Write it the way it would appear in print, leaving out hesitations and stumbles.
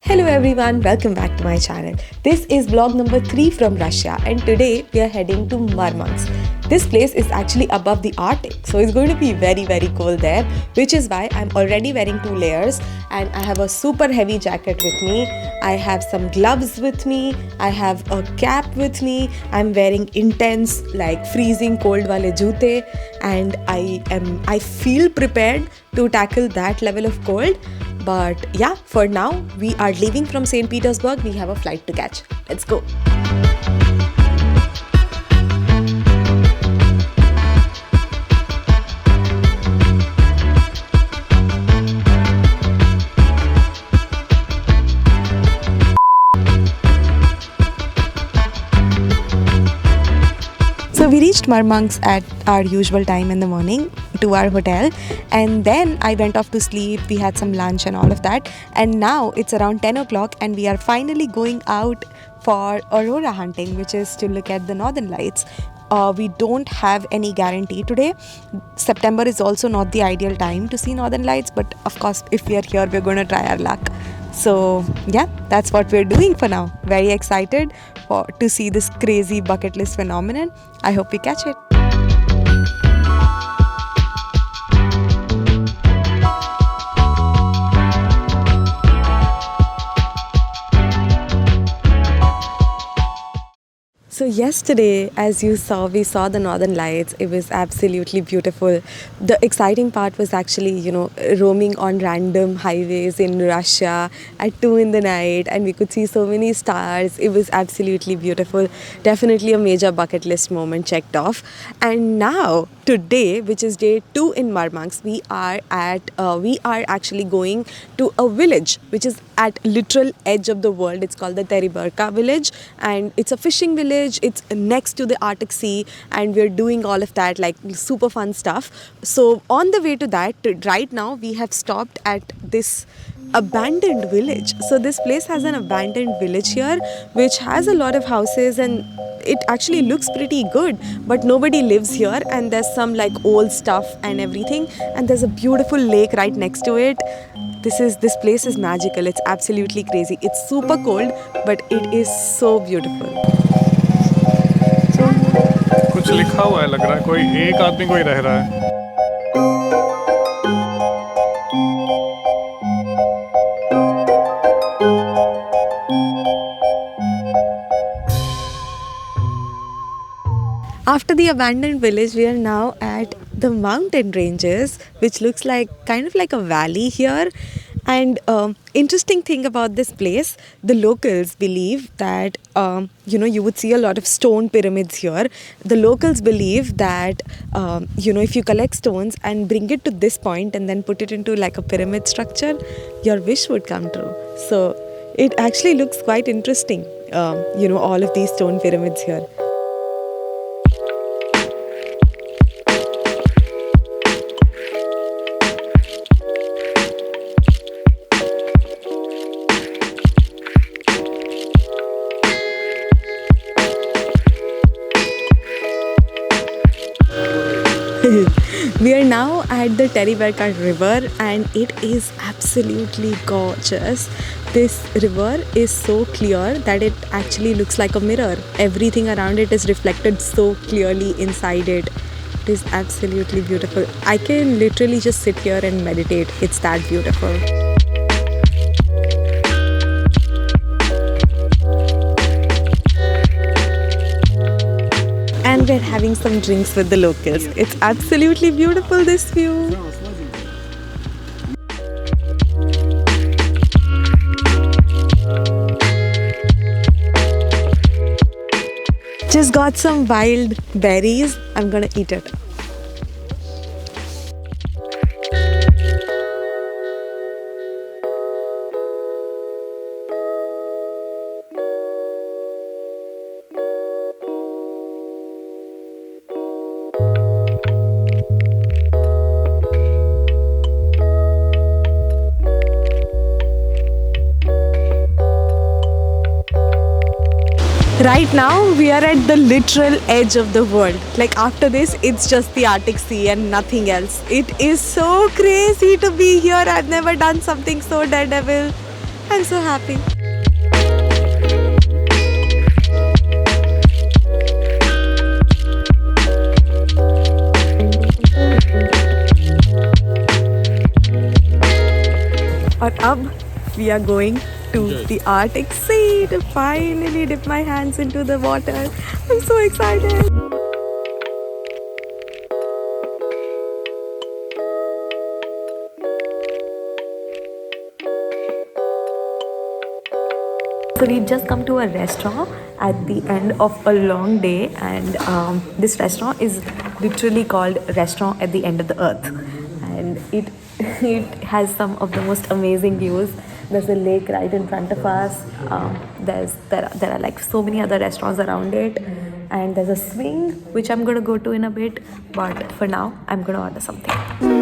Hello everyone, welcome back to my channel. This is vlog number 3 from Russia and today we are heading to Murmansk. This place is actually above the Arctic, so it's going to be very cold there, which is why I'm already wearing 2 layers and I have a super heavy jacket with me. I have some gloves with me, I have a cap with me, I'm wearing intense like freezing cold wale joote and I feel prepared to tackle that level of cold. But yeah, for now, we are leaving from St. Petersburg. We have a flight to catch. Let's go. So we reached Murmansk at our usual time in the morning to our hotel, and then I went off to sleep. We had some lunch and all of that, and now it's around 10 o'clock and we are finally going out for aurora hunting, which is to look at the northern lights. We don't have any guarantee today. September is also not the ideal time to see northern lights, but of course if we are here we're going to try our luck. So yeah, that's what we're doing for now. Very excited to see this crazy bucket list phenomenon. I hope we catch it. So yesterday, as you saw, we saw the northern lights. It was absolutely beautiful. The exciting part was actually, roaming on random highways in Russia at 2 in the night, and we could see so many stars. It was absolutely beautiful. Definitely a major bucket list moment checked off. And now, today, which is day 2 in Murmansk, we are actually going to a village which is at literal edge of the world. It's called the Tereberka village, and it's a fishing village. It's next to the Arctic Sea, and we're doing all of that, like super fun stuff. So on the way to that, right now we have stopped at this abandoned village. So this place has an abandoned village here which has a lot of houses, and it actually looks pretty good, but nobody lives here, and there's some like old stuff and everything, and there's a beautiful lake right next to it. This place is magical. It's absolutely crazy. It's super cold, but it is so beautiful. कुछ लिखा हुआ है, लग रहा है कोई एक आदमी कोई रह रहा है. After the abandoned village, we are now at the mountain ranges, which looks like kind of like a valley here. And interesting thing about this place, the locals believe that you would see a lot of stone pyramids here. The locals believe that if you collect stones and bring it to this point and then put it into like a pyramid structure, your wish would come true. So it actually looks quite interesting. All of these stone pyramids here. We are now at the Tereberka river, and it is absolutely gorgeous. This river is so clear that it actually looks like a mirror. Everything around it is reflected so clearly inside it. It is absolutely beautiful. I can literally just sit here and meditate. It's that beautiful. And we're having some drinks with the locals. It's absolutely beautiful, this view. Just got some wild berries. I'm gonna eat it. Right now we are at the literal edge of the world. Like after this, it's just the Arctic Sea and nothing else. It is so crazy to be here. I've never done something so daredevil. I'm so happy. और अब we are going to the Arctic Sea to finally dip my hands into the water. I'm so excited. So we've just come to a restaurant at the end of a long day, and this restaurant is literally called Restaurant at the End of the Earth, and it has some of the most amazing views. There's a lake right in front of us. There are like so many other restaurants around it, and there's a swing which I'm gonna go to in a bit. But for now, I'm gonna order something.